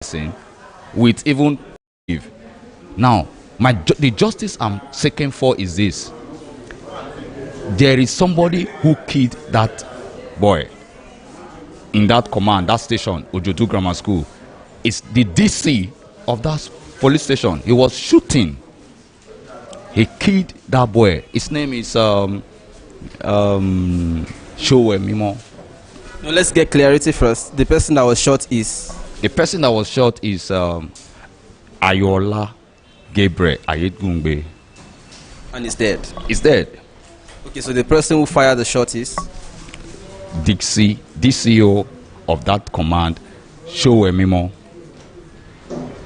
person with even if. Now, the justice I'm seeking for is this. There is somebody who killed that boy in that command, that station, Ojodu Grammar School. It's the DC of that police station. He was shooting. He killed that boy. His name is Showe Mimo. Now let's get clarity first. The person that was shot is? The person that was shot is Ayola Gabriel Ayedgungbe. And he's dead? He's dead. Okay, so the person who fired the shot is? DCO of that command, Showe Mimo.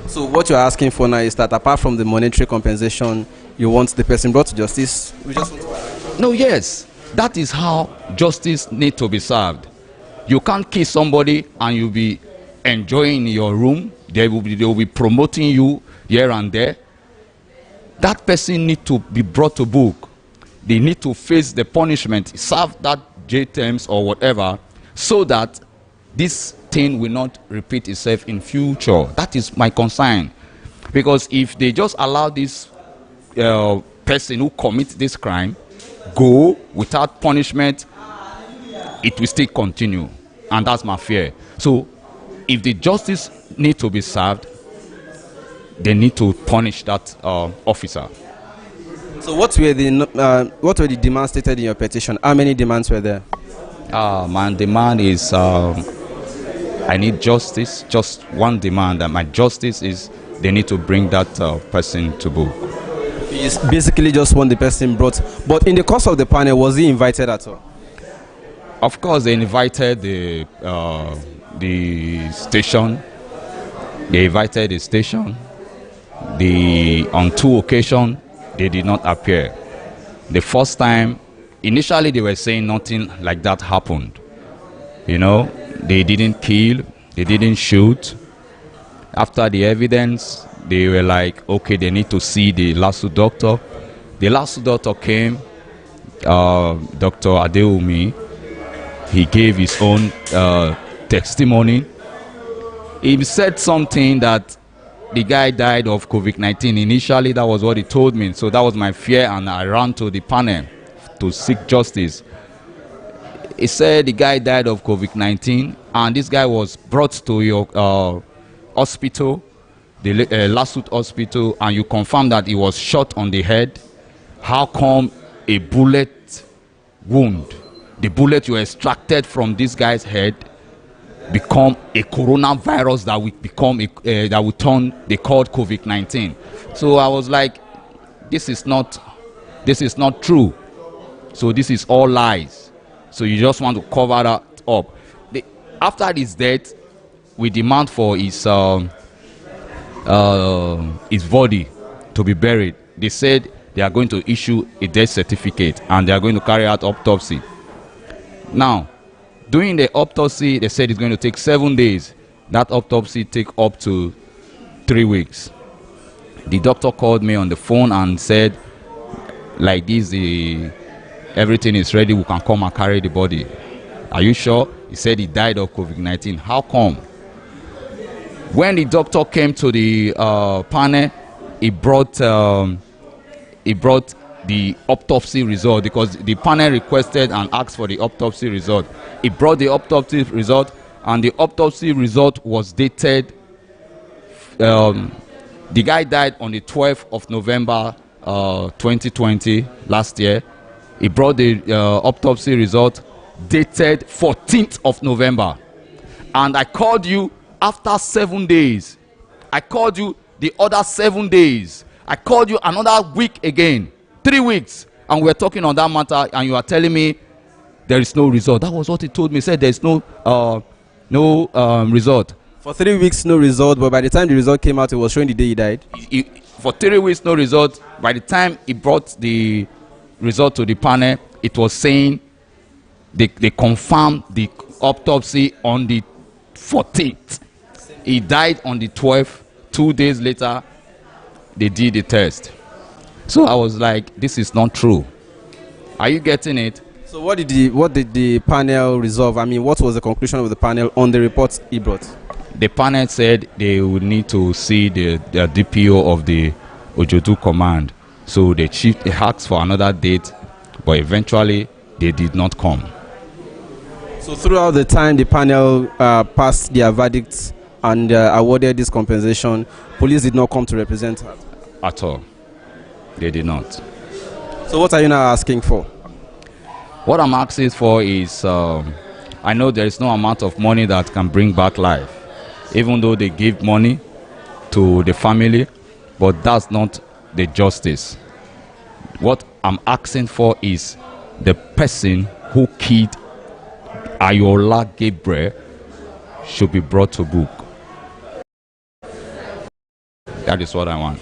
So what you're asking for now is that apart from the monetary compensation, you want the person brought to justice? We just want to... No, yes. That is how justice needs to be served. You can't kill somebody and you'll be enjoying your room. They will be promoting you here and there. That person needs to be brought to book. They need to face the punishment, serve that jail terms or whatever, so that this thing will not repeat itself in future. That is my concern. Because if they just allow this person who commits this crime go without punishment, it will still continue. And that's my fear. So if the justice need to be served, they need to punish that officer. So what were the demands stated in your petition? How many demands were there? My demand is I need justice. Just one demand, and my justice is they need to bring that person to book. You basically just want the person brought. But in the course of the panel, was he invited at all? Of course, they invited the station. They invited the station. On 2 occasions, they did not appear. The first time, initially they were saying nothing like that happened. You know, they didn't kill, they didn't shoot. After the evidence, they were like, okay, they need to see the lawsuit doctor. The lawsuit doctor came, Dr. Adeumi. He gave his own testimony. He said something that the guy died of COVID-19. Initially, that was what he told me. So that was my fear, and I ran to the panel to seek justice. He said the guy died of COVID-19, and this guy was brought to your hospital, the lawsuit hospital, and you confirmed that he was shot on the head. How come a bullet wound, the bullet you extracted from this guy's head, become a coronavirus that will become that will turn they called COVID-19? So I was like, this is not true. So this is all lies. So you just want to cover that up. After his death, we demand for his body to be buried. They said they are going to issue a death certificate and they are going to carry out autopsy. Now, during the autopsy, they said it's going to take 7 days. That autopsy take up to 3 weeks. The doctor called me on the phone and said, like this, everything is ready, we can come and carry the body. Are you sure? He said he died of COVID-19. How come? When the doctor came to the panel, he brought the autopsy result, because the panel requested and asked for the autopsy result. He brought the autopsy result, and the autopsy result was dated. The guy died on the 12th of November 2020, last year. He brought the autopsy result dated 14th of November. And I called you after 7 days. I called you the other 7 days. I called you another week again. 3 weeks, and we're talking on that matter, and you are telling me there is no result. That was what he told me. He said there is no result. For 3 weeks, no result, but by the time the result came out, it was showing the day he died. For 3 weeks, no result. By the time he brought the result to the panel, it was saying they confirmed the autopsy on the 14th. He died on the 12th. 2 days later, they did the test. So I was like, this is not true. Are you getting it? So what did the panel resolve? I mean, what was the conclusion of the panel on the report he brought? The panel said they would need to see the DPO of the Ojodu command. So the chief asked for another date, but eventually they did not come. So throughout the time the panel passed their verdicts and awarded this compensation, police did not come to represent her? At all. They did not. So what are you now asking for? What I'm asking for is, I know there is no amount of money that can bring back life, even though they give money to the family, but that's not the justice. What I'm asking for is the person who killed Ayola Gabriel should be brought to book. That is what I want.